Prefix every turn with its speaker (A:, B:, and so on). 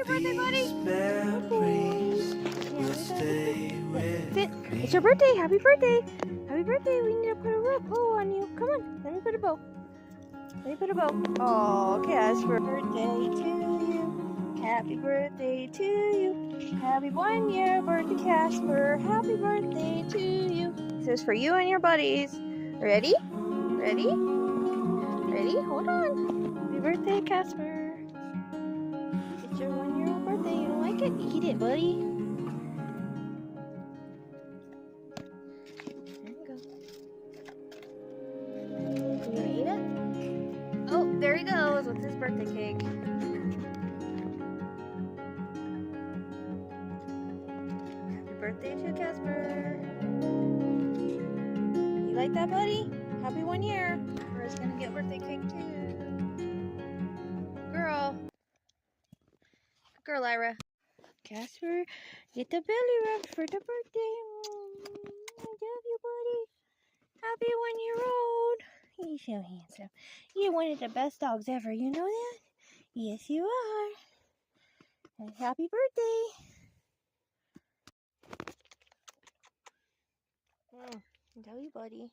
A: your birthday, buddy. It's your birthday. Happy birthday. Happy birthday. We need to put a bow on you. Come on. Let me put a bow. Let me put a bow. Oh, Casper. Birthday to you. Happy birthday to you. Happy 1 year birthday, Casper. Happy birthday to you. This is for you and your buddies. Ready? Ready? Ready? Hold on. Happy birthday, Casper. It's your 1-year-old birthday. You don't like it? Eat it, buddy. There you go. You gonna eat it? Oh, there he goes with his birthday cake. Happy birthday to Casper. You like that, buddy? Happy 1 year. Laura's gonna get birthday cake too. Girl. Girl, Lyra. Casper, get the belly rub for the birthday. I love you, buddy. Happy 1-year-old. He's so handsome. You're one of the best dogs ever. You know that? Yes, you are. And happy birthday. I love you, buddy.